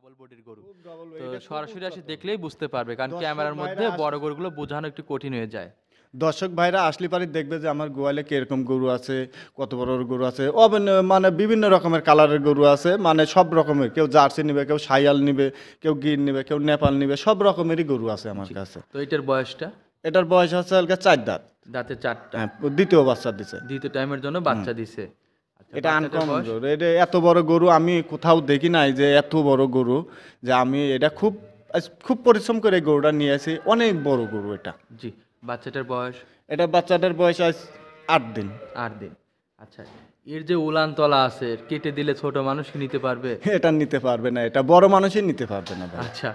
Double বডির গরু। খুব ডাবল, তো এটা খুব সরাসরি আসে উন্নত। দেখলেই বুঝতে পারবে, কারণ দর্শক ক্যামেরার ভাইরা মধ্যে বড় গরুগুলো বোঝানো একটু কঠিন হয়ে যায়। দর্শক ভাইরা আসলে পারে দেখবে যে আমার গোয়ালে কিরকম গরু আছে, কত বড় গরু আছে, মানে বিভিন্ন রকমের কালারের গরু আছে, মানে সব রকমের, কেউ জার্সি নিবে, কেউ সাইয়াল নিবে, কেউ গির নিবে, কেউ নেপাল নিবে, সব রকমেরই গরু আছে আমার কাছে। তো এটার বয়সটা? এটার বয়স হচ্ছে হালকা 4 দাঁত। দাঁতে 4টা। হ্যাঁ, দ্বিতীয় বাচ্চা দিছে। দ্বিতীয় টাইমের জন্য বাচ্চা দিছে। আচ্ছা, এটা বাচ্চাটার আনকমন বয়স? গরু, এটা এত বড় গরু আমি কোথাও দেখি নাই যে এত বড় গরু, যে আমি এটা খুব খুব পরিশ্রম করে এই গরুটা নিয়ে আসি, অনেক বড় গরু এটা। জি। বাচ্চাটার বয়স? এটা বাচ্চাটার বয়স আজ 8 দিন। 8 দিন। আচ্ছা, এর যে উলান তলা আছে, কেটে দিলে ছোট মানুষ কি নিতে পারবে? এটা নিতে পারবে না, এটা বড় মানুষই নিতে পারবে না ভাই। আচ্ছা,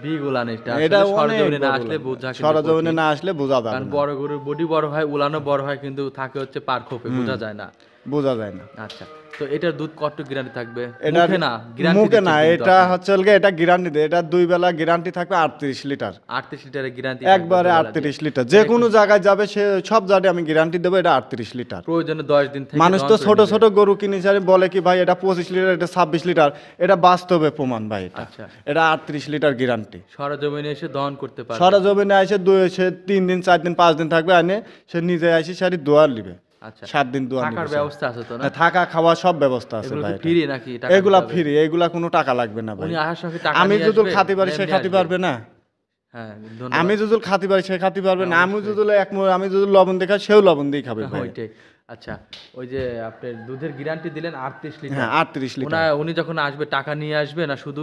বিগ উলান এটা। এটা আসলে সরজমিনে না বড় আসলে উলান। বোঝা কিন্তু সরজমিনে কঠিন। না আসলে বোঝা যাবে কারণ না। বড় গরুর বডি বড় হয়, উলানও বড় হয়, কিন্তু থাকে হচ্ছে পার খোপে, বোঝা যায় না। বোঝা যায় না। আচ্ছা, তো এটার দুধ কত গ্যারান্টি থাকবে? এটা মুখে না, গ্যারান্টি মুখে না, দিচ্ছেন কিন্তু এটা আপনি। হচ্ছে এটা গ্যারান্টি দেয়, এটা 2 বেলা গ্যারান্টি থাকবে 38 লিটার। 38 লিটারের গ্যারান্টি একবারে 38 লিটার, যে কোনো জায়গায় যাবে সে সব জায়গায় আমি গ্যারান্টি দেবো, এটা 38 লিটার। প্রয়োজনে 10 দিন থেকে মানুষ তো দহন করে ছোট নেবে। ছোট গরু কিনেছে আর বলে কি ভাই এটা 25 লিটার, এটা 26 লিটার, এটা বাস্তবে প্রমাণ ভাই। এটা আচ্ছা। এটা 38 লিটার গ্যারান্টি। সরজমিনে এসে দহন করতে পারবে। সরজমিনে এসে সে 3 দিন 4 দিন 5 দিন থাকবে, আনে সে নিজে আসি সারি দোয়ার নিবে। আচ্ছা, 7 দিন দোয়ার থাকার নিবে। ব্যবস্থা আছে তো না? থাকা খাওয়া সব ব্যবস্থা আছে এগুলো ভাই। কি ফ্রি নাকি টাকা এগুলা দিতে হবে? ফ্রি, এগুলা কোনো টাকা লাগবে না ভাই। উনি আসার সঙ্গে টাকা আমি নিয়ে যদি আসবে, খাতি পারি সে এমনি খাতি আসবে? পারবে না। হ্যাঁ, ধন্যবাদ। আমি যদি খাতি পারি সে খাতি পারবে না। আমি অবশ্যই। যদি আমি যদি লবণ দিয়ে খাই, সেও লবণ দিয়ে খাবে ভাই। ওইটাই। আচ্ছা, ওই যে আপনার দুধের গ্যারান্টি দিলেন 38 লিটার। হ্যাঁ, 38 লিটার। উনি যখন আসবে টাকা নিয়ে আসবে না শুধু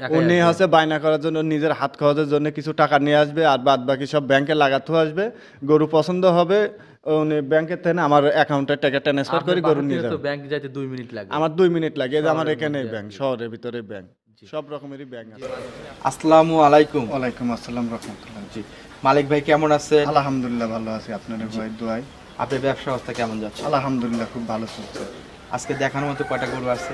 একাই উনি আসবে? হচ্ছে বায়না করার জন্য নিজের হাত খরচের জন্য কিছু টাকা নিয়ে আসবে, আর বাদ বাকি সব ব্যাংকে লাগাতে আসবে। গরু পছন্দ হবে, উনি ব্যাংকের থেকে আমার অ্যাকাউন্টে টাকা ট্রান্সফার করে আপনার গরু বাসা নিয়ে থেকে তো যাবে। ব্যাংক যাইতে 2 মিনিট লাগে। আমার 2 মিনিট লাগে, এই যে আমার শহরের এখানে মধ্যে ব্যাংক, আর কি। শহরের ভিতরে ব্যাংক, সব রকমেরই ব্যাংক আছে। আসসালামু আলাইকুম। ওয়ালাইকুম আসসালাম রাহমাতুল্লাহ। জি, মালিক ভাই কেমন আছেন? আলহামদুলিল্লাহ ভালো আছি, আপনাদের ভাই দোয়ায়। আপনার ব্যবসা অবস্থা কেমন যাচ্ছে? আলহামদুলিল্লাহ খুব ভালো চলছে। আজকে দেখানোর মতো কয়টা গরু আছে?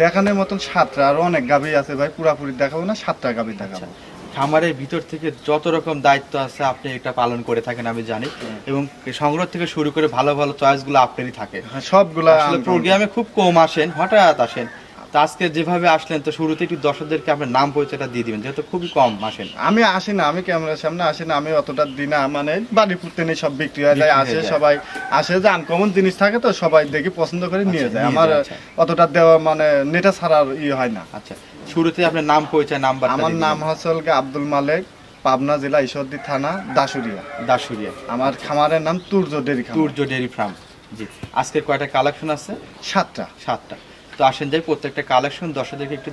দেখানোর মতন 7টা, আরো অনেক গাভী আছে ভাই, পুরাপুরি দেখাবো না, 7টা গাভী দেখাবো। খামারের ভিতর থেকে যত রকম দায়িত্ব আছে আপনি এটা পালন করে থাকেন আমি জানি, এবং সংগ্রহ থেকে শুরু করে ভালো ভালো চয়েসগুলো আপনারই থাকে। হ্যাঁ, সবগুলা আসলে প্রোগ্রামে খুব কম আসেন, হঠাৎ আসেন। তো আজকে যেভাবে আসলেন, তো শুরুতে একটু দর্শকদেরকে আপনার নাম পরিচয়টা দিয়ে দিবেন, যেহেতু খুবই কম আসেন। আমি আসি না, আমি ক্যামেরার সামনে আসি না, আমি অতটা দিই না, মানে বাড়ি পুরতে নেই, সব বিক্রি হয়ে যায়। বিক্রি আসে হয়ে যায়। সবাই, আসে যে আনকমন জিনিস থাকে তো সবাই দেখি পছন্দ করে নিয়ে যায়। নিয়ে আমার যায়, আচ্ছা। অতটা দেওয়া মানে নেটা ছাড়ার হয় না। আচ্ছা, শুরুতে আপনার নাম পরিচয়, নাম্বার। আমার নাম হচ্ছে আব্দুল মালেক, পাবনা জেলা ঈশ্বরদী থানা দাসুরিয়া। দাসুরিয়া। আমার খামারের নাম তুর্য ডেরি খামার। Turjo dairy farm. জি, আজকের কয়টা কালেকশন আছে? 7টা। 7টা। তো আসেন যাই প্রত্যেকটা কালেকশন দর্শকদেরকে একটু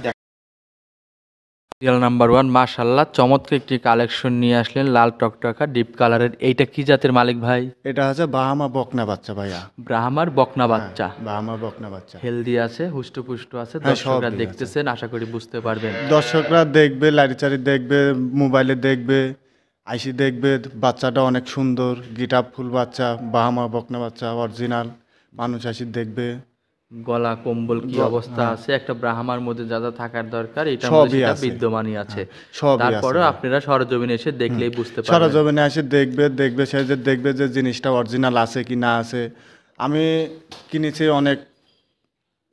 সিরিয়াল নাম্বার 1, মাশাআল্লাহ চমৎকার একটি কালেকশন নিয়ে আসলেন, লাল টকটকা ডিপ কালারের। এইটা কি জাতের মালিক ভাই? এটা হচ্ছে বাহামা বকনা বাচ্চা ভাইয়া। ব্রাহ্মার বকনা বাচ্চা। বাহামা বকনা বাচ্চা হেলদি আছে, হুষ্টপুষ্ট আছে। হ্যাঁ, সব দর্শকরা ঠিক দেখতেছেন, আশা করি বুঝতে পারবেন। দর্শকরা দেখবে, লারিচারি দেখবে, মোবাইলে দেখবে, আইসি দেখবে, বাচ্চাটা অনেক সুন্দর, গিটাপ ফুল বাচ্চা, বাহামা বকনা বাচ্চা অরিজিনাল, মানুষ আসি দেখবে। গলা কম্বল কি অবস্থা হ্যাঁ। আছে, একটা ব্রাহ্মার মধ্যে যা যা থাকার দরকার এটার সবই মধ্যে সেটা আছে। বিদ্যমানই আছে। সবই আছে তারপরে ভাই। আপনারা সরজমিনে এসে দেখলেই বুঝতে পারবেন। সরজমিনে আসে দেখবে, সে যে দেখবে যে জিনিসটা অরিজিনাল আছে কি না আছে। আমি কিনেছি অনেক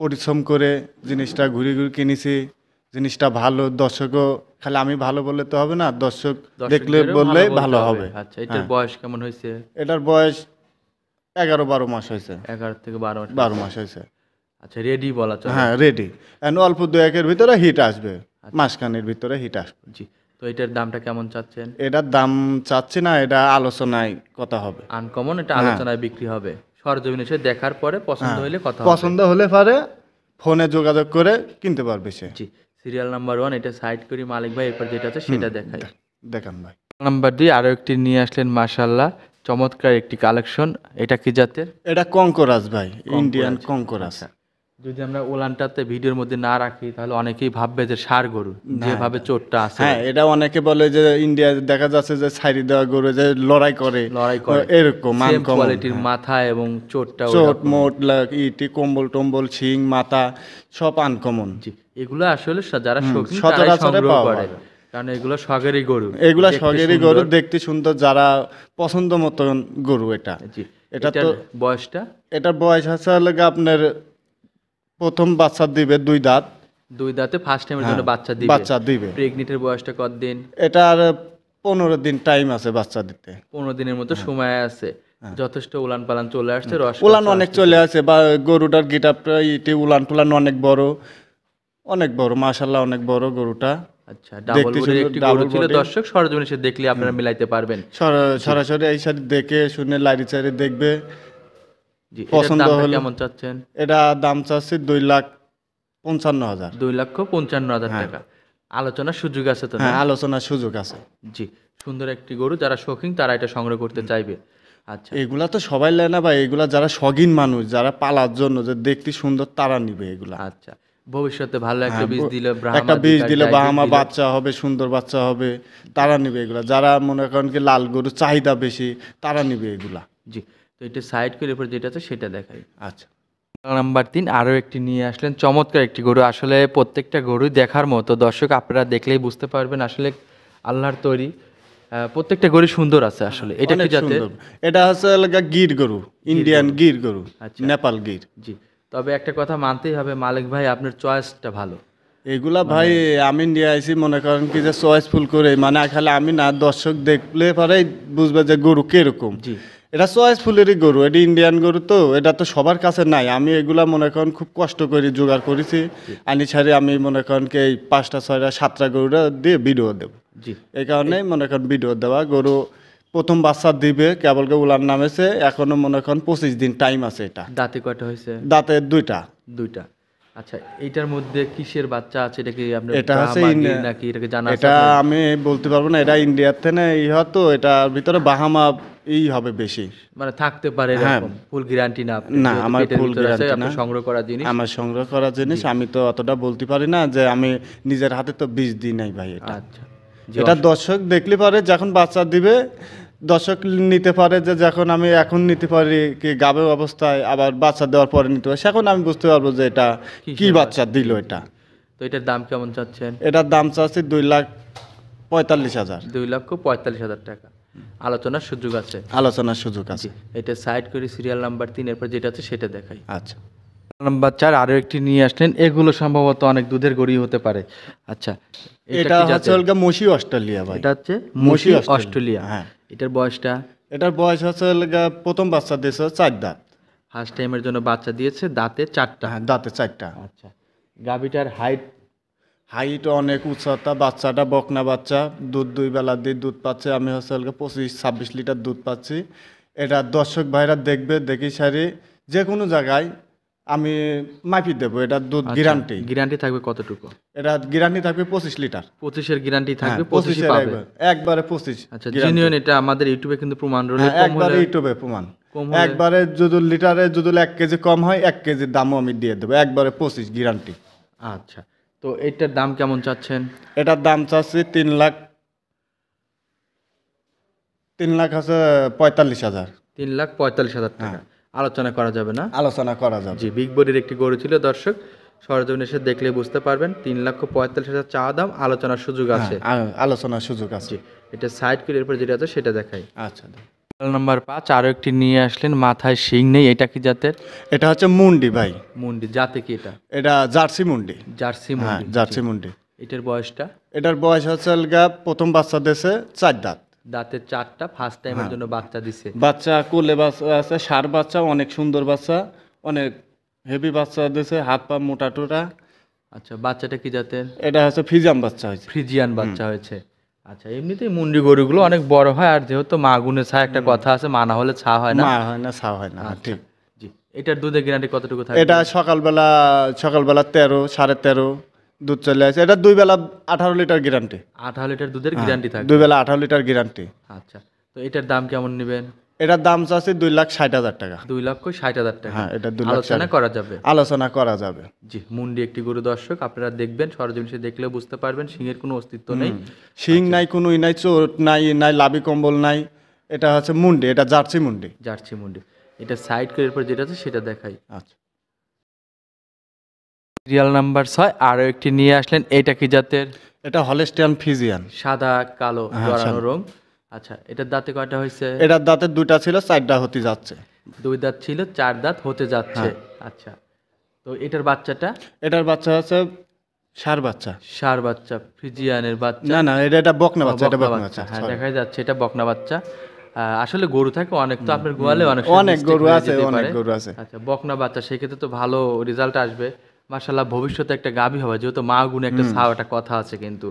পরিশ্রম করে, জিনিসটা ঘুরে ঘুরে কিনেছি, জিনিসটা ভালো। দর্শকও খালি আমি ভালো বললে তো হবে না, দর্শক দেখলে দর্শকদেরও বললেই বলতে ভালো হবে। আচ্ছা, এটার হ্যাঁ। বয়স কেমন হয়েছে? এটার বয়স 11-12 মাস হয়েছে। 11 থেকে 12 মাস। 12 মাস হয়েছে। আচ্ছা, রেডি বলা চলে। হ্যাঁ, রেডি। অল্প 2-1-এর ভিতরে হিট আসবে, মাসখানের ভিতরে হিট আসবে। জি, তো এটার দামটা কেমন চাচ্ছেন? এটার দাম চাচ্ছি না, এটা আলোচনায় কথা হবে। আনকমন, এটা হ্যাঁ। আলোচনায় বিক্রি হবে। সরজমিনে এসে দেখার পরে পছন্দ হলে কথা হবে। পছন্দ হলে পারে ফোনে যোগাযোগ করে কিনতে পারবে সে। জি, সিরিয়াল নাম্বার 1 এটা সাইড করি মালিক ভাই, এরপর যেটা আছে সেটা দেখাই। দেখান ভাই। নাম্বার 2 আরো একটি নিয়ে আসলেন, মাশাআল্লাহ চমৎকার একটি কালেকশন। এটা কি জাতের? এটা কঙ্করাজ ভাই, ইন্ডিয়ান কঙ্করাজ। আচ্ছা, যদি আমরা ওলানটাতে ভিডিওর মধ্যে না রাখি তাহলে অনেকেই ভাববে যে ষাঁড় গরু, যেভাবে চোটটা আছে। হ্যাঁ, এটা অনেকে বলে যে ইন্ডিয়া দেখা যাচ্ছে যে ছাইরি দেওয়া গরু যে লড়াই করে, এরকম সেম কোয়ালিটির মাথা এবং চোটটা, চোট মোট ইটি কম্বল টম্বল শিং মাথা সব আনকমন। জি, এগুলো আসলে যারা শৌখিন তারাই সচরাচরে সংগ্রহ পাওয়া করে, যায়। কারণ এগুলো শখেরই গরু। এগুলা দেখতে শখেরই সুন্দর। গরু, দেখতে সুন্দর, যারা পছন্দ মতন গরু এটা। জি, এটা এটার তো বয়সটা? এটার বয়স আছে আপনার প্রথম বাচ্চা দিবে 2 দাঁত, দুই দাঁতে ফার্স্ট টাইমের জন্য বাচ্চা দিবে। বাচ্চা দিবে। প্রেগনেন্টের বয়সটা কতদিন? এটার 15 দিন টাইম আছে বাচ্চা দিতে। 15 দিনের মতো সময় আছে। যথেষ্ট উলান পালান চলে আসছে, রস উলান অনেক চলে আসে, বা গরুটার গিটাপটা ইটি উলান টুলান অনেক বড়, অনেক বড়, মাশাআল্লাহ অনেক বড় গরুটা। আচ্ছা, ডাবল বডির একটি গরু ছিল দর্শক, সরজমিনে এসে দেখলে আপনারা মিলাইতে পারবেন। সরাসরি এই সাথে দেখে শুনে লাইরি চারি দেখবে, জি। পছন্দ হলে কেমন চাচ্ছেন? এটা দাম চাচ্ছি 2,55,000। 2,55,000 টাকা। আলোচনার সুযোগ আছে তো? হ্যাঁ, আলোচনার সুযোগ আছে। জি, সুন্দর একটি গরু, যারা শৌখিন তারা এটা সংগ্রহ করতে চাইবে। আচ্ছা, এগুলা তো সবাই নেয় না ভাই, এগুলা যারা শৌখিন মানুষ, যারা পালার জন্য, যে দেখতে সুন্দর, তারা নিবে এগুলা। আচ্ছা, ভবিষ্যতে ভালো একটা বীজ দিলে, একটা বীজ দিলে বাহামা বাচ্চা হবে, সুন্দর বাচ্চা হবে, তারা নিবে এগুলা। যারা মনে করেন কি লাল গরু চাহিদা বেশি, তারা নিবে এগুলা। জি, তো এটা সাইড করে এরপর যেটা আছে সেটা দেখাই। আচ্ছা, নাম্বার 3 আরও একটি নিয়ে আসলেন, চমৎকার একটি গরু। আসলে প্রত্যেকটা গরুই দেখার মতো দর্শক, আপনারা দেখলেই বুঝতে পারবেন আসলে আল্লাহর তৈরি প্রত্যেকটা গরু সুন্দর আছে। আসলে এটা কি জাতের? এটা হচ্ছে গির গরু, ইন্ডিয়ান গির গরু, নেপাল গির। জি, তবে একটা কথা মানতেই হবে মালিক ভাই, আপনার চয়েসটা ভালো। এগুলা ভাই আমি নিয়ে আইছি মনে করেন কি যে চয়েসফুল করে, মানে খালি আমি না, দর্শক দেখলে পরে বুঝবে যে গরু কিরকম। জি, এটা চয়েসফুলেরই গরু, এটা ইন্ডিয়ান গরু, তো এটা তো সবার কাছে নাই। আমি এগুলা মনে করেন খুব কষ্ট করে জোগাড় করেছি, আনি ছাড়ি আমি মনে করেন কি এই 5টা 6টা 7টা গরুটা দিয়ে ভিডিও দেবো। জি, এই কারণেই মনে করেন ভিডিও দেওয়া। গরু প্রথম বাচ্চা দিবে, কেবলকে উলান নামেছে, এখনো মনে করেন 25 দিন টাইম আছে। এটা দাঁতে কয়টা হয়েছে? দাঁতে দুইটা। আচ্ছা, এইটার মধ্যে কিসের বাচ্চা আছে? এটা কি আপনার এটা হচ্ছে নাকি এটাকে জানা আছে? এটা আমি বলতে পারবো না, এটা ইন্ডিয়ার থেকে এই হতো, এটার ভিতরে বাহামা হবে বেশি, মানে থাকতে পারে এরকম, ফুল গ্যারান্টি না? না, আমার ফুল গ্যারান্টি না। সংগ্রহ করা জিনিস, আমার সংগ্রহ করা জিনিস, আমি তো অতটা বলতে পারি না, যে আমি নিজের হাতে তো বীজ দিই নাই ভাই এটা। আচ্ছা, এটা দর্শক দেখলে পারে, যখন বাচ্চা দিবে দর্শক নিতে পারে, যে যখন আমি এখন নিতে পারি কি গাভীর অবস্থায়, আবার বাচ্চা দেওয়ার পরে নিতে পারি, সেখন আমি বুঝতে পারবো যে এটা কি বাচ্চা দিল এটা। তো এটার দাম কেমন চাচ্ছেন? এটার দাম চাচ্ছি 2,45,000। 2,45,000 টাকা। আলোচনার সুযোগ আছে? আলোচনার সুযোগ আছে। এটা সাইড করে সিরিয়াল নাম্বার 3 এরপর যেটা আছে সেটা দেখাই। আচ্ছা, নাম্বার 4 আরো একটি নিয়ে আসলেন, এগুলো সম্ভবত অনেক দুধের গরুই হতে পারে। আচ্ছা, এটা হচ্ছে মসি অস্ট্রেলিয়া ভাই। এটা হচ্ছে মসি অস্ট্রেলিয়া। হ্যাঁ। এটার বয়সটা? এটার বয়স হচ্ছে প্রথম বাচ্চা দিয়েছে 4 দাঁত। ফার্স্ট টাইমের জন্য বাচ্চা দিয়েছে, দাঁতে 4টা। হ্যাঁ, দাঁতে 4টা। আচ্ছা, গাভীটার হাইট অনেক উচ্চতা, বাচ্চাটা বকনা বাচ্চা, দুধ 2 বেলা দিয়ে দুধ পাচ্ছে। আমি হচ্ছে 25-26 লিটার দুধ পাচ্ছি। এটা দর্শক ভাইরা দেখবে, দেখি সারি যে কোনো জায়গায় আমি মাপি দেবো। এটা দুধ গ্যারান্টি থাকবে কতটুকু? এটা গ্যারান্টি থাকবে 25 লিটার। 25-এর গ্যারান্টি থাকবে, 25 পাবে একবারে 25। আচ্ছা, জিনিয়ন, এটা আমাদের ইউটিউবে কিন্তু প্রমাণ রইল, একবারে ইউটিউবে প্রমাণ। একবারে যদি লিটারে যদি 1 কেজি কম হয়, 1 কেজির দামও আমি দিয়ে দেবো, একবারে 25 গ্যারান্টি। আচ্ছা, তো এটার দাম কেমন চাচ্ছেন? এটার দাম চাচ্ছি 3,45,000। 3,45,000 টাকা। আলোচনা করা যাবে না? আলোচনা করা যাবে। জি, বিগ বডির একটি গরু ছিল দর্শক, সরজমিনে এসে দেখলে বুঝতে পারবেন। 3,45,000 চাওয়া দাম, আলোচনার সুযোগ আছে। আলোচনার সুযোগ আছে। এটা সাইড করে এরপর যেটা আছে সেটা দেখাই। আচ্ছা, নাম্বার 5 আরো একটি নিয়ে আসলেন, মাথায় শিং নেই, এটা কি জাতের? এটা হচ্ছে মুন্ডি ভাই। মুন্ডি জাতে কি এটা? এটা জার্সি মুন্ডি। জার্সি মুন্ডি। জার্সি মুন্ডি। এটার বয়সটা? এটার বয়স হচ্ছে প্রথম বাচ্চা দিয়েছে 4 দাঁত। দাঁতে 4টা, ফার্স্ট টাইমের জন্য বাচ্চা দিছে। বাচ্চা কোলে বাচ্চা আছে, ষাঁড় বাচ্চা, অনেক সুন্দর বাচ্চা, অনেক হেভি বাচ্চা দিয়েছে, হাত পা মোটা টোটা। আচ্ছা, বাচ্চাটা কি জাতের? এটা হচ্ছে ফ্রিজিয়ান বাচ্চা হয়েছে। ফ্রিজিয়ান বাচ্চা হয়েছে। আচ্ছা, এমনিতেই মুন্ডি গরুগুলো অনেক বড় হয়, আর যেহেতু মা গুনে ছা একটা কথা আছে, মা না হলে ছা হয় না। মা হয় না, ছা হয় না। ঠিক। জি, এটার দুধের গ্যারান্টি কতটুকু থাকে? এটা সকালবেলা 13 13.5 দুধ চলে আসে। এটা 2 বেলা 18 লিটার গ্যারান্টি। 18 লিটার দুধের গ্যারান্টি থাকে? 2 বেলা 18 লিটার গ্যারান্টি। আচ্ছা, তো এটার দাম কেমন নেবেন? এটার দাম চাচ্ছি 2,60,000 টাকা। 2,60,000 টাকা। হ্যাঁ, এটা আলোচনা করা যাবে? আলোচনা করা যাবে। জি, মুন্ডি একটি গরু দর্শক, আপনারা দেখবেন, সরজমিনে দেখলে বুঝতে পারবেন, শিংয়ের কোনো অস্তিত্ব নেই। শিং নাই, কোনো নাই, চোট নাই, লাভি কম্বল নাই। এটা হচ্ছে মুন্ডি, এটা জার্সি মুন্ডি। জার্সি মুন্ডি। এটা সাইড করে এরপর যেটা আছে সেটা দেখাই। আচ্ছা, সিরিয়াল নাম্বার 6 আরো একটি নিয়ে আসলেন, এটা কি জাতের? এটা হলস্টিয়ান ফ্রিজিয়ান। সাদা কালো জড়ানো রং। আচ্ছা, এটার দাঁতে কয়টা হয়েছে? এটার দাঁতে 2টা ছিল, 4টা হতে যাচ্ছে। 2 দাঁত ছিল, 4 দাঁত হতে যাচ্ছে। আচ্ছা, তো এটার বাচ্চাটা? এটার বাচ্চা আছে সার বাচ্চা। ষাঁড় বাচ্চা, ফ্রিজিয়ানের বাচ্চা। না না, এটা বকনা বাচ্চা, এটা বকনা বকনা বাচ্চা, বাচ্চা। হ্যাঁ sorry। দেখা যাচ্ছে এটা বকনা বাচ্চা। আসলে গরু থাকে অনেক, তো আপনার গোয়ালে অনেক অনেক mistake গরু হয়ে আছে, যেতে অনেক পারে। গরু আছে। আচ্ছা বকনা বাচ্চা, সেক্ষেত্রে তো ভালো রেজাল্ট আসবে মাশাআল্লাহ। ভবিষ্যতে একটা গাভী হবে, যেহেতু মা গুণে একটা ছাও একটা কথা আছে কিন্তু।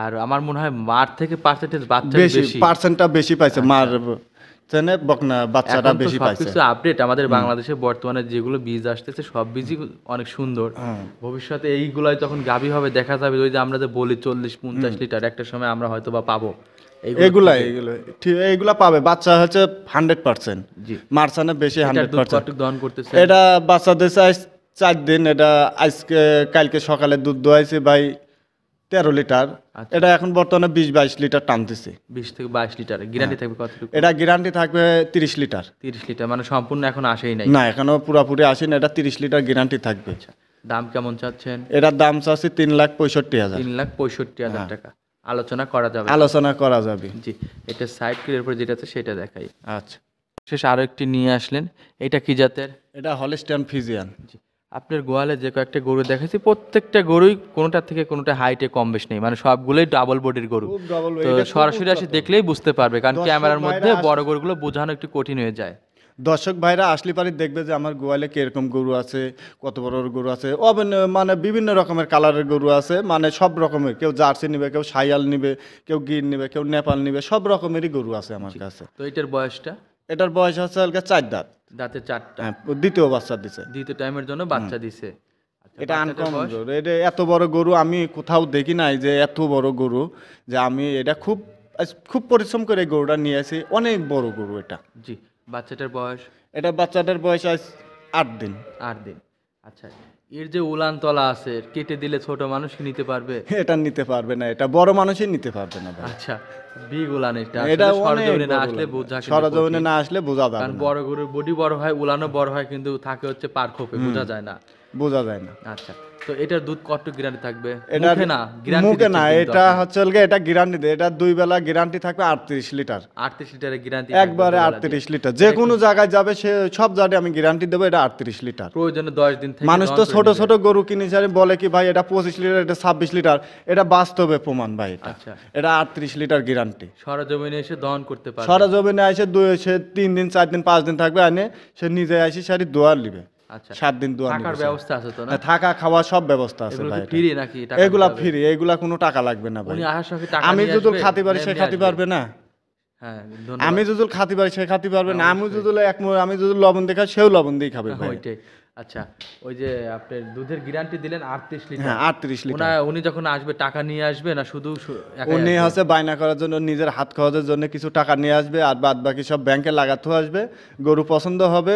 আর আমার মনে হয় মার থেকে পার্সেন্টেজ বাচ্চা বেশি বেশি। পার্সেন্টটা বেশি পাইছে মার চেনে, বকনা বাচ্চাটা এখন তো বেশি পাইছে। সবকিছু আপডেট আমাদের বাংলাদেশে বর্তমানে যেগুলো বীজ আসতেছে সব বীজই অনেক সুন্দর। ভবিষ্যতে এইগুলাই যখন গাভী হবে দেখা যাবে, ওই যে আমরা যে বলি 40-50 লিটার একটা সময় আমরা হয়তো বা পাবো এইগুলা পাবে। বাচ্চা হচ্ছে 100%, জি। মারসানে বেশি এটার দুধ 100%। কতটুকু দহন করতেছে? এটা বাচ্চা দিয়েছে আজ 4 দিন। এটা আজকে কালকে সকালে দুধ দোয়াইছে ভাই 13 লিটার। আচ্ছা। এটা এখন বর্তমানে 20-22 লিটার টানতেছে। 20 থেকে 22 লিটার গ্যারান্টি থাকবে কতটুকু? এটা গ্যারান্টি থাকবে 30 লিটার। 30 লিটার মানে সম্পূর্ণ এখন আসেই নাই। না, এখনো পুরাপুরি আসেনি। এটা 30 লিটার গ্যারান্টি থাকবে। আচ্ছা দাম কেমন চাচ্ছেন? এটার দাম চাচ্ছি 3,65,000। 3,65,000 টাকা। আলোচনা করা যাবে? আলোচনা করা যাবে। জি। এটা সাইড ক্লিয়ার পর যেটা আছে সেটা দেখাই। আচ্ছা, শেষ আরো একটি নিয়ে আসলেন, এটা কি জাতের? এটা হলিস্টিয়ান ফিজিয়ান। জি। আপনার গোয়ালে যে কয়েকটা গরু দেখেছি প্রত্যেকটা গরুই কোনোটার থেকে কোনোটা হাইটে কম বেশ নেই, মানে সবগুলোই ডাবল বডির গরু। খুব double body, তো এটা খুব সরাসরি আসে উন্নত। দেখলেই বুঝতে পারবে, কারণ দর্শক ক্যামেরার মধ্যে ভাইরা বড় গরুগুলো বোঝানো একটু কঠিন হয়ে যায়। দর্শক ভাইরা আসলে পারি দেখবে যে আমার গোয়ালে কিরকম গরু আছে, কত বড় গরু আছে, মানে বিভিন্ন রকমের কালারের গরু আছে, মানে সব রকমের। কেউ জার্সি নিবে, কেউ সাইয়াল নিবে, কেউ গির নিবে, কেউ নেপাল নিবে, সব রকমেরই গরু আছে আমার কাছে। তো এটার বয়সটা? এটার বয়স হচ্ছে হালকা 4 দাঁত। দাঁতে 4টা। হ্যাঁ, দ্বিতীয় বাচ্চা দিছে। দ্বিতীয় টাইমের জন্য বাচ্চা দিছে। আচ্ছা, এটা বাচ্চাটার আনকমন বয়স? গরু। এটা এত বড় গরু আমি কোথাও দেখি নাই, যে এত বড় গরু। যে আমি এটা খুব পরিশ্রম করে এই গরুটা নিয়ে আসি। অনেক বড় গরু এটা। জি। বাচ্চাটার বয়স? এটা বাচ্চাটার বয়স আজ 8 দিন। 8 দিন। আচ্ছা এর যে উলান তলা আছে কেটে দিলে ছোট মানুষ কি নিতে পারবে? এটা নিতে পারবে না, এটা বড় মানুষই নিতে পারবে না ভাই। আচ্ছা বিগ উলান এটা এটা আসলে অনেক সরজমিনে না বড় আসলে উলান। বোঝা কিন্তু সরজমিনে কঠিন। না আসলে বোঝা যাবে কারণ না। বড় গরুর বডি বড় হয়, উলানও বড় হয়, কিন্তু থাকে হচ্ছে পার খোপে, বোঝা যায় না। বোঝা যায় না। আচ্ছা তো এটার দুধ কতটুকু গ্যারান্টি থাকবে? এটা মুখে না, গ্যারান্টি মুখে না, এটা হচ্ছে এটা গ্যারান্টি দেয়। এটা 2 বেলা গ্যারান্টি থাকবে 38 লিটার। 38 লিটারের গ্যারান্টি একবারে 38 লিটার। যে কোনো জায়গায় যাবে, সে সব জায়গায় আমি গ্যারান্টি দেবো। এটা 38 লিটার। প্রয়োজনে 10 দিন থেকে মানুষ তো দহন করে ছোট নেবে। ছোট গরু কিনেছে বলে কি ভাই এটা 25 লিটার, এটা 26 লিটার। এটা বাস্তবে প্রমাণ ভাই। এটা আচ্ছা এটা 38 লিটার গ্যারান্টি। সরজমিনে এসে দহন করতে পারবে। সরজমিনে এসে সে 3 দিন 4 দিন 5 দিন থাকবে, আনে সে নিজে আসি সারি দোয়ার নিবে। আচ্ছা 7 দিন দোয়ার থাকার নিবে। ব্যবস্থা আছে তো না? থাকা খাওয়া সব ব্যবস্থা আছে এগুলো ভাই। কি ফ্রি নাকি টাকা এগুলা দিতে হবে? ফ্রি, এগুলা কোনো টাকা লাগবে না ভাই। উনি আসার সঙ্গে টাকা আমি নিয়ে যদি আসবে, খাতে পারি না সে এমনি খাতে আসবে? পারবে না। হ্যাঁ ধন্যবাদ। আমি যদি খাতে পারি সে খাতে পারবে না। আমি যদি আমি যদি লবণ দিয়ে খাই, সেও লবণ দিয়ে খাবে ভাই। ওইটাই। আচ্ছা ওই যে আপনার দুধের গ্যারান্টি দিলেন 38 লিটার। হ্যাঁ 38 লিটার। উনি যখন আসবে টাকা নিয়ে আসবে না শুধু একাই উনি আসবে? হচ্ছে বায়না করার জন্য নিজের হাত খরচের জন্য কিছু টাকা নিয়ে আসবে, আর বাদ বাকি সব ব্যাংকে লাগাতে আসবে। গরু পছন্দ হবে,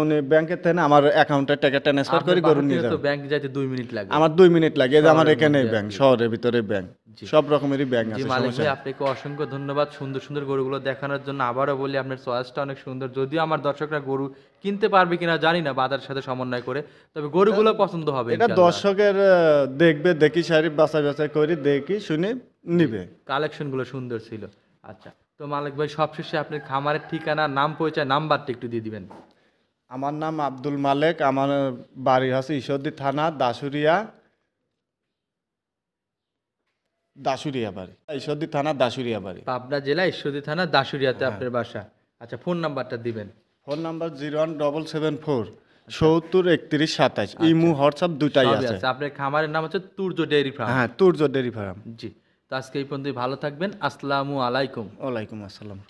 উনি ব্যাংকের থেকে আমার অ্যাকাউন্টে টাকা ট্রান্সফার করে আপনার গরু বাসা নিয়ে থেকে তো যাবে। ব্যাংক যাইতে 2 মিনিট লাগে। আমার 2 মিনিট লাগে। এই যে আমার শহরের এখানেই মধ্যে ব্যাংক, আর কি। শহরের ভিতরে ব্যাংক, জি। সব রকমেরই ব্যাংক জি আছে। মালিক সমস্যা ভাই নেই। আপনাকে অসংখ্য ধন্যবাদ সুন্দর সুন্দর গরুগুলো দেখানোর জন্য। আবারও বলি আপনার চয়েসটা অনেক সুন্দর, যদিও আমার দর্শকরা গরু কিনতে পারবে কিনা জানি না বাজারের সাথে সমন্বয় করে, তবে গরুগুলো পছন্দ হবে এটা ইনশাআল্লাহ। দর্শকের দেখবে, দেখি সারি বাছাই বাছাই করে দেখি শুনে নিবে। কালেকশনগুলো সুন্দর ছিল। আচ্ছা তো মালিক ভাই সবশেষে আপনার খামারের ঠিকানা, নাম, পরিচয়, নাম্বারটা একটু দিয়ে দিবেন। আমার নাম আব্দুল মালেক। আমার বাড়ি হচ্ছে ঈশ্বরদী থানা দাসুরিয়া বাড়ি। ঈশ্বরদী থানা দাসুরিয়া বাড়ি। পাবনা জেলা ঈশ্বরদী থানা দাসুরিয়াতে আপনার বাসা। আচ্ছা ফোন নাম্বারটা দিবেন। Phone number 01774 70 31 27। ইমু হোয়াটসঅ্যাপ দুটাই সবই আছে। আছে। আপনার খামারের নাম হচ্ছে তুর্য ডেয়ারি ফার্ম। হ্যাঁ, তুর্য ডেরি ফার্ম। জি। তো আজকে এই পর্যন্তই, ভালো থাকবেন। আসসালামু আলাইকুম। ওয়ালাইকুম আসসালাম।